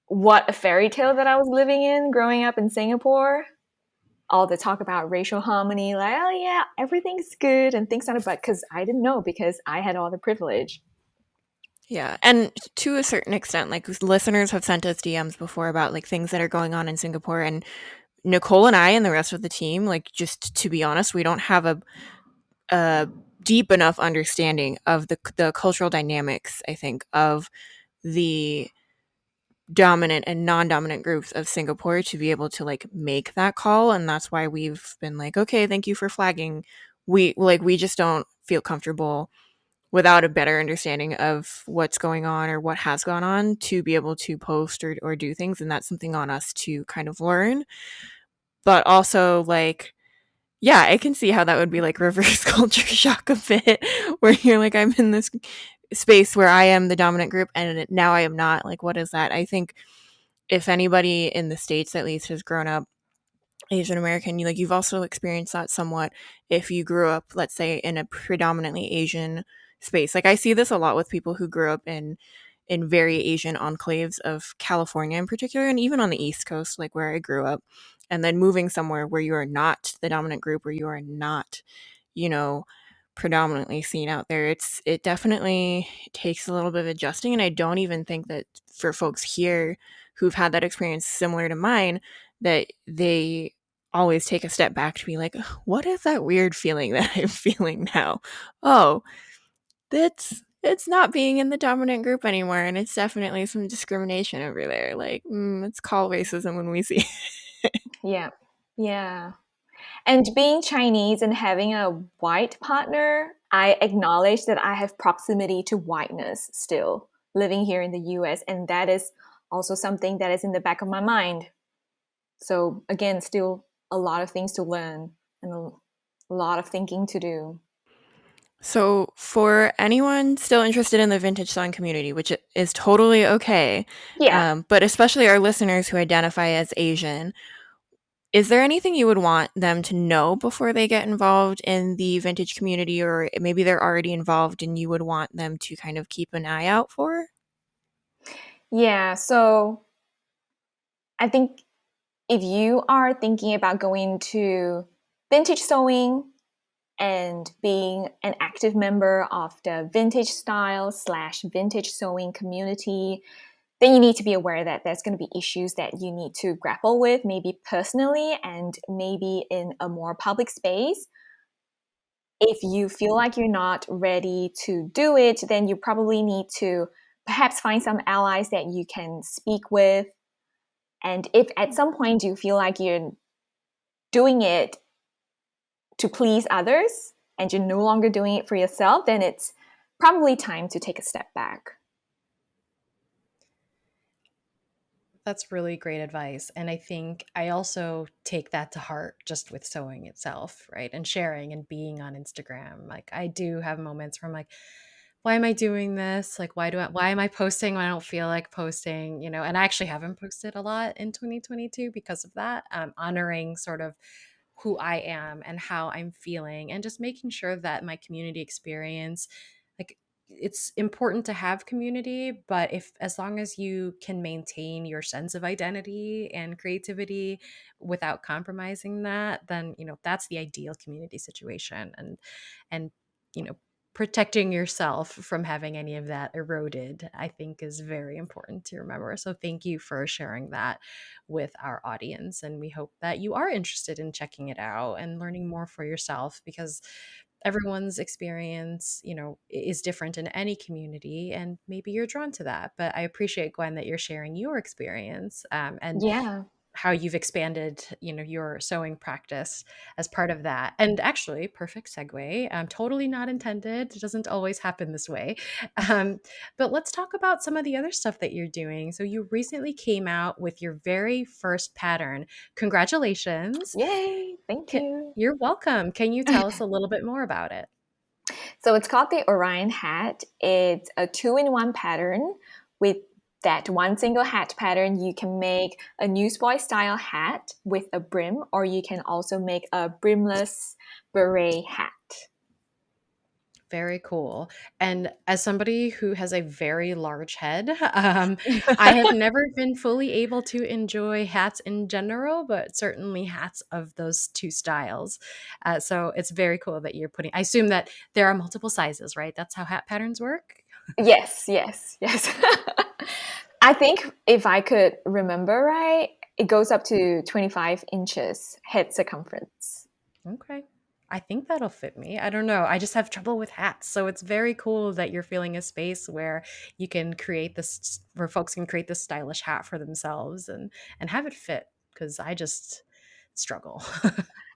what a fairy tale that I was living in growing up in Singapore. All the talk about racial harmony, like, oh yeah, everything's good and things like that, because I didn't know, because I had all the privilege. Yeah. And to a certain extent, like listeners have sent us DMs before about like things that are going on in Singapore, and Nicole and I and the rest of the team, like, just to be honest, we don't have a deep enough understanding of the cultural dynamics, I think, of the dominant and non-dominant groups of Singapore to be able to like make that call. And that's why we've been like, okay, thank you for flagging. We just don't feel comfortable without a better understanding of what's going on or what has gone on to be able to post or do things. And that's something on us to kind of learn. But also, like, yeah, I can see how that would be like reverse culture shock a bit, where you're like, I'm in this space where I am the dominant group and now I am not. Like, what is that? I think if anybody in the States at least has grown up Asian American, you've also experienced that somewhat if you grew up, let's say, in a predominantly Asian space. Like I see this a lot with people who grew up in very Asian enclaves of California in particular, and even on the East Coast, like where I grew up, and then moving somewhere where you are not the dominant group, where you are not, you know, predominantly seen out there. It definitely takes a little bit of adjusting, and I don't even think that for folks here who've had that experience similar to mine, that they always take a step back to be like, what is that weird feeling that I'm feeling now? Oh, it's not being in the dominant group anymore, and it's definitely some discrimination over there. Like, it's called racism when we see it. Yeah. Yeah. And being Chinese and having a white partner, I acknowledge that I have proximity to whiteness still living here in the US. And that is also something that is in the back of my mind. So, again, still a lot of things to learn and a lot of thinking to do. So, for anyone still interested in the vintage sewing community, which is totally okay, Yeah. but especially our listeners who identify as Asian, is there anything you would want them to know before they get involved in the vintage community, or maybe they're already involved and you would want them to kind of keep an eye out for? Yeah. So, I think if you are thinking about going to vintage sewing and being an active member of the vintage style / vintage sewing community, then you need to be aware that there's going to be issues that you need to grapple with, maybe personally and maybe in a more public space. If you feel like you're not ready to do it, then you probably need to perhaps find some allies that you can speak with. And if at some point you feel like you're doing it to please others and you're no longer doing it for yourself, then it's probably time to take a step back. That's really great advice. And I think I also take that to heart just with sewing itself, right? And sharing and being on Instagram. Like I do have moments where I'm like, why am I doing this? Like, why am I posting when I don't feel like posting? And I actually haven't posted a lot in 2022 because of that. Honoring sort of who I am and how I'm feeling and just making sure that my community experience, like, it's important to have community, but if as long as you can maintain your sense of identity and creativity without compromising that, then that's the ideal community situation. And protecting yourself from having any of that eroded, I think, is very important to remember. So thank you for sharing that with our audience, and we hope that you are interested in checking it out and learning more for yourself, because everyone's experience, is different in any community, and maybe you're drawn to that. But I appreciate, Gwen, that you're sharing your experience, and Yeah. how you've expanded, your sewing practice as part of that. And actually, perfect segue. Totally not intended. It doesn't always happen this way. But let's talk about some of the other stuff that you're doing. So you recently came out with your very first pattern. Congratulations. Yay. Thank you. You're welcome. Can you tell us a little bit more about it? So it's called the Orion hat. It's a 2-in-1 pattern. With that one single hat pattern, you can make a newsboy style hat with a brim, or you can also make a brimless beret hat. Very cool. And as somebody who has a very large head, I have never been fully able to enjoy hats in general, but certainly hats of those two styles. So it's very cool that you're I assume that there are multiple sizes, right? That's how hat patterns work? Yes. I think if I could remember right, it goes up to 25 inches head circumference. Okay. I think that'll fit me. I don't know. I just have trouble with hats. So it's very cool that you're feeling a space where you can create this, where folks can create this stylish hat for themselves and have it fit, because I just struggle.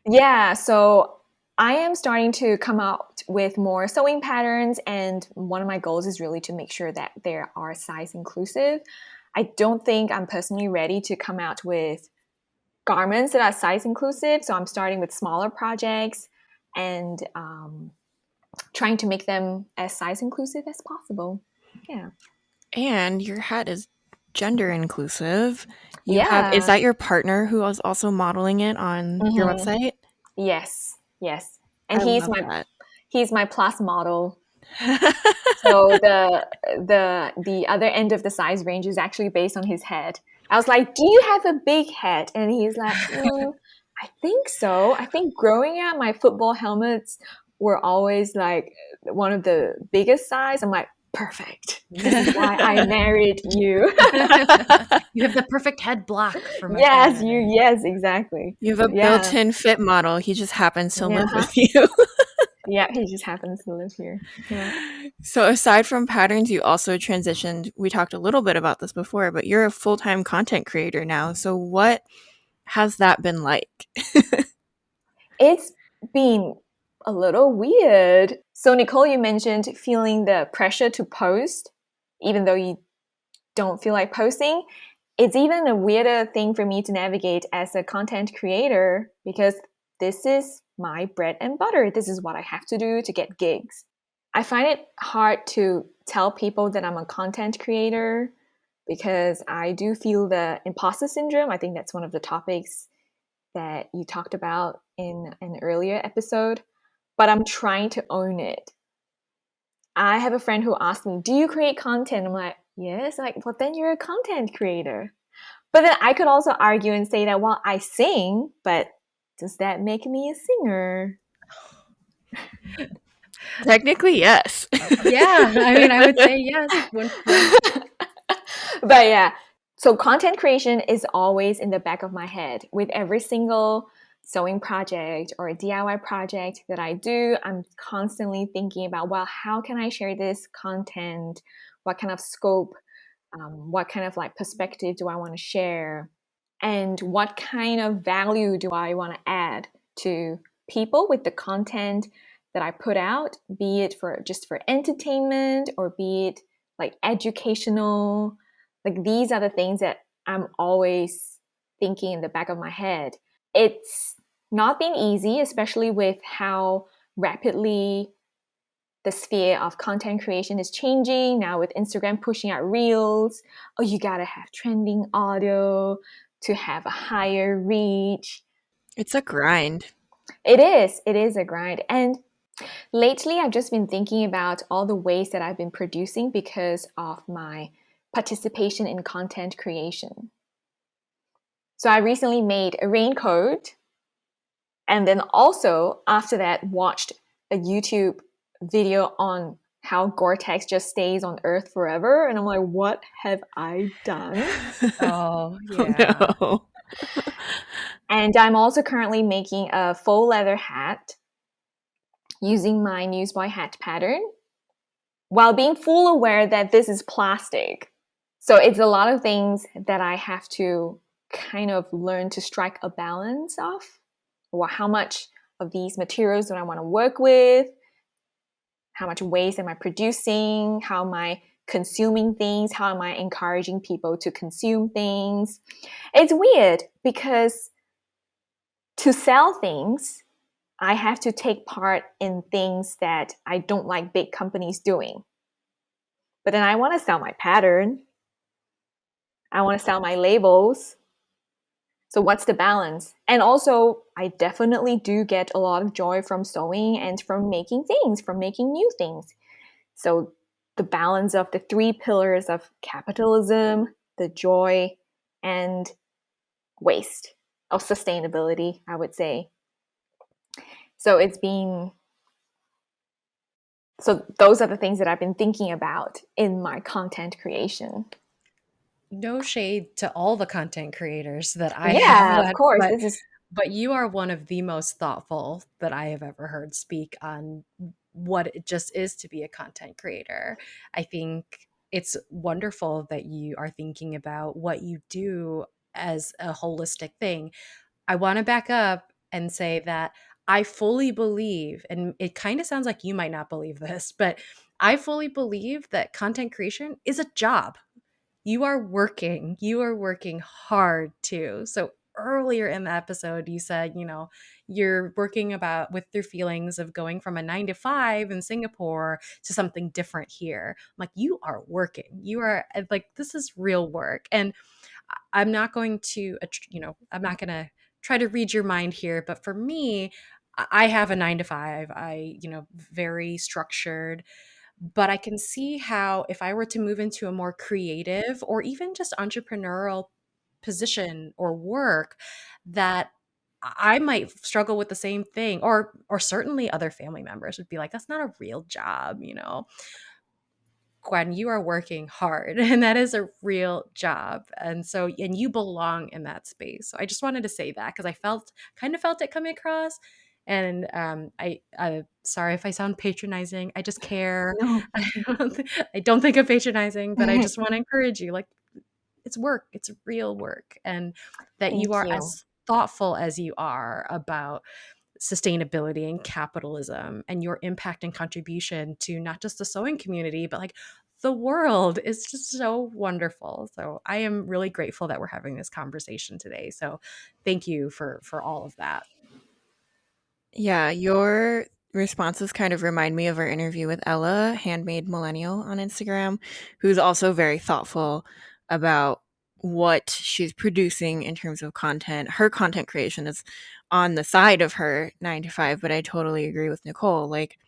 Yeah, so I am starting to come out with more sewing patterns, and one of my goals is really to make sure that they are size inclusive. I don't think I'm personally ready to come out with garments that are size inclusive, so I'm starting with smaller projects and trying to make them as size inclusive as possible. Yeah. And your hat is gender inclusive. Is Yeah. that your partner who is also modeling it on your Mhm. website? Yes. And I love that. he's my plus model. So the other end of the size range is actually based on his head. I was like, "Do you have a big head?" And he's like, "I think so. I think growing up, my football helmets were always like one of the biggest size." I'm like, "Perfect. This is why I married you." You have the perfect head block for my Yes, pattern. yes, exactly. You have a Yeah. built-in fit model. He just happens to live Uh-huh. with you. Yeah, he just happens to live here. Yeah. So aside from patterns, you also transitioned. We talked a little bit about this before, but you're a full-time content creator now. So what has that been like? It's been a little weird. So, Nicole, you mentioned feeling the pressure to post, even though you don't feel like posting. It's even a weirder thing for me to navigate as a content creator, because this is my bread and butter. This is what I have to do to get gigs. I find it hard to tell people that I'm a content creator because I do feel the imposter syndrome. I think that's one of the topics that you talked about in an earlier episode, but I'm trying to own it. I have a friend who asked me, "Do you create content?" I'm like, "Yes." Like, "Well, then you're a content creator." But then I could also argue and say that, well, I sing, but does that make me a singer? Technically, yes. Yeah, I mean, I would say yes. But yeah, so content creation is always in the back of my head. With every single sewing project or a DIY project that I do, I'm constantly thinking about, well, how can I share this content? What kind of scope? What kind of like perspective do I want to share? And what kind of value do I want to add to people with the content that I put out, be it for just for entertainment or be it like educational? Like these are the things that I'm always thinking in the back of my head. It's not been easy, especially with how rapidly the sphere of content creation is changing now with Instagram pushing out reels. Oh, you gotta have trending audio to have a higher reach. It's a grind. It is a grind. And lately, I've just been thinking about all the ways that I've been producing because of my participation in content creation. So I recently made a raincoat, and then also after that watched a YouTube video on how Gore-Tex just stays on Earth forever. And I'm like, what have I done? Oh, yeah. Oh, no. And I'm also currently making a faux leather hat using my newsboy hat pattern while being full aware that this is plastic. So it's a lot of things that I have to kind of learn to strike a balance of. Well, how much of these materials do I want to work with? How much waste am I producing? How am I consuming things? How am I encouraging people to consume things? It's weird because to sell things, I have to take part in things that I don't like big companies doing. But then I want to sell my pattern. I want to sell my labels. So what's the balance? And also, I definitely do get a lot of joy from sewing and from making things, from making new things. So the balance of the three pillars of capitalism, the joy, and waste, of sustainability, I would say. So those are the things that I've been thinking about in my content creation. No shade to all the content creators that I have Yeah, of led, course. This is but you are one of the most thoughtful that I have ever heard speak on what it just is to be a content creator. I think it's wonderful that you are thinking about what you do as a holistic thing. I want to back up and say that I fully believe, and it kind of sounds like you might not believe this, but I fully believe that content creation is a job. You are working hard too. So earlier in the episode you said, you're working about with your feelings of going from a 9 to 5 in Singapore to something different here. I'm like, you are working. You are like, this is real work. And I'm not going to, I'm not going to try to read your mind here, but for me, I have a 9 to 5. Very structured, but I can see how if I were to move into a more creative or even just entrepreneurial position or work, that I might struggle with the same thing, or certainly other family members would be like, that's not a real job. Gwen, you are working hard and that is a real job. And you belong in that space. So I just wanted to say that because I kind of felt it coming across. And I sorry if I sound patronizing. I just care. no. I don't think of patronizing, but I just want to encourage you. Like, it's work. It's real work, and that you Thank are you. as thoughtful as you are about sustainability and capitalism and your impact and contribution to not just the sewing community, but like the world is just so wonderful. So I am really grateful that we're having this conversation today. So thank you for all of that. Yeah, your responses kind of remind me of our interview with Ella, Handmade Millennial on Instagram, who's also very thoughtful about what she's producing in terms of content. Her content creation is on the side of her 9 to 5, but I totally agree with Nicole. Like,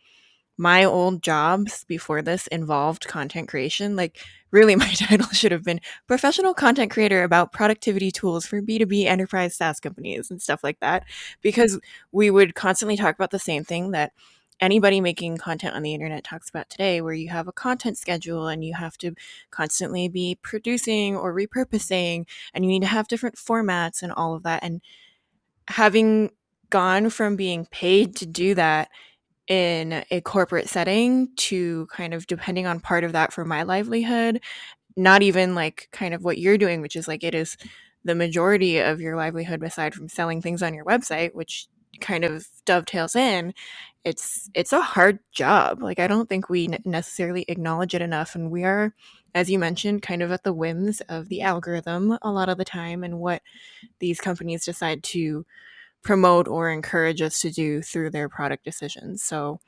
my old jobs before this involved content creation. Like, really, my title should have been professional content creator about productivity tools for B2B enterprise SaaS companies and stuff like that, because we would constantly talk about the same thing that anybody making content on the internet talks about today, where you have a content schedule and you have to constantly be producing or repurposing, and you need to have different formats and all of that. And having gone from being paid to do that in a corporate setting to kind of depending on part of that for my livelihood, not even like kind of what you're doing, which is like it is the majority of your livelihood aside from selling things on your website, which kind of dovetails in. It's a hard job. Like, I don't think we necessarily acknowledge it enough, and we are, as you mentioned, kind of at the whims of the algorithm a lot of the time and what these companies decide to promote or encourage us to do through their product decisions. So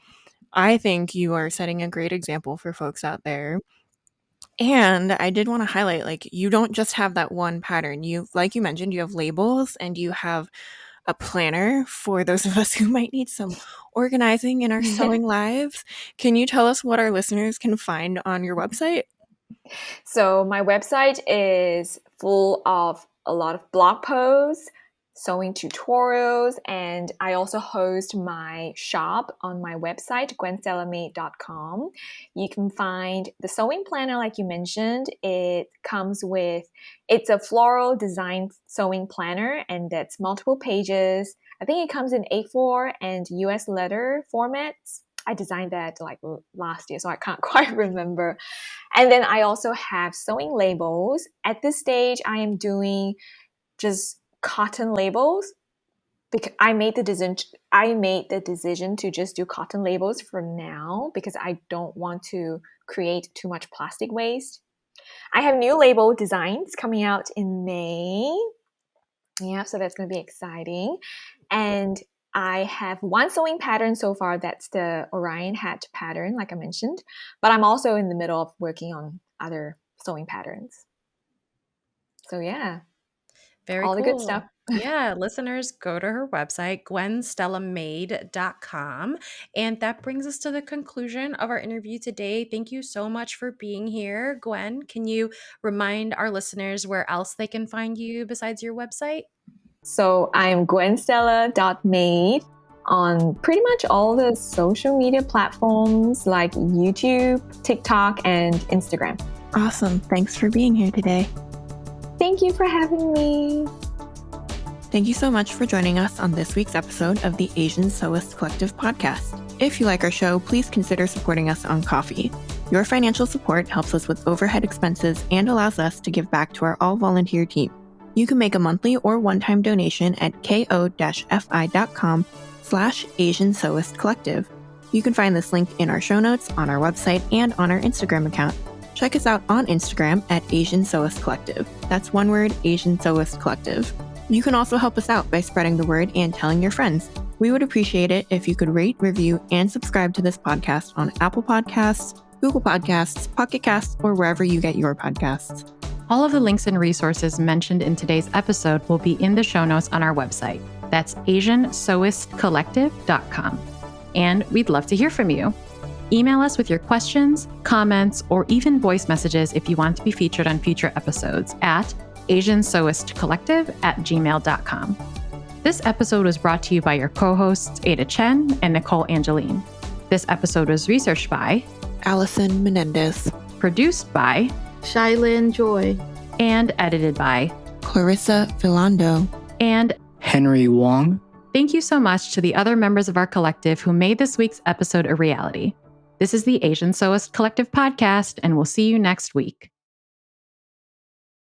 I think you are setting a great example for folks out there. And I did want to highlight, like, you don't just have that one pattern. You, like you mentioned, you have labels and you have a planner for those of us who might need some organizing in our sewing lives. Can you tell us what our listeners can find on your website? So my website is full of a lot of blog posts, sewing tutorials, and I also host my shop on my website, gwenstellamade.com. You can find the sewing planner, like you mentioned. It's a floral design sewing planner, and that's multiple pages. I think it comes in A4 and US letter formats. I designed that like last year, so I can't quite remember. And then I also have sewing labels. At this stage, I am doing just cotton labels because I made the decision to just do cotton labels for now because I don't want to create too much plastic waste. I have new label designs coming out in May. Yeah, so that's going to be exciting. And I have one sewing pattern so far. That's the Orion hat pattern, like I mentioned. But I'm also in the middle of working on other sewing patterns. So yeah. Very all cool. the good stuff. Yeah, listeners, go to her website, gwenstellamade.com. And that brings us to the conclusion of our interview today. Thank you so much for being here. Gwen, can you remind our listeners where else they can find you besides your website? So I'm gwenstella.made on pretty much all the social media platforms like YouTube, TikTok, and Instagram. Awesome. Thanks for being here today. Thank you for having me. Thank you so much for joining us on this week's episode of the Asian Sewist Collective podcast. If you like our show, please consider supporting us on Ko-fi. Your financial support helps us with overhead expenses and allows us to give back to our all-volunteer team. You can make a monthly or one-time donation at ko-fi.com/Asian Sewist Collective. You can find this link in our show notes, on our website, and on our Instagram account. Check us out on Instagram at Asian Sewist Collective. That's one word, Asian Sewist Collective. You can also help us out by spreading the word and telling your friends. We would appreciate it if you could rate, review, and subscribe to this podcast on Apple Podcasts, Google Podcasts, Pocket Casts, or wherever you get your podcasts. All of the links and resources mentioned in today's episode will be in the show notes on our website. That's asiansewistcollective.com. And we'd love to hear from you. Email us with your questions, comments, or even voice messages if you want to be featured on future episodes at asiansewistcollective@gmail.com. This episode was brought to you by your co-hosts Ada Chen and Nicole Angeline. This episode was researched by Allison Menendez, produced by Shylin Joy, and edited by Clarissa Philando, and Henry Wong. Thank you so much to the other members of our collective who made this week's episode a reality. This is the Asian Sewist Collective podcast, and we'll see you next week.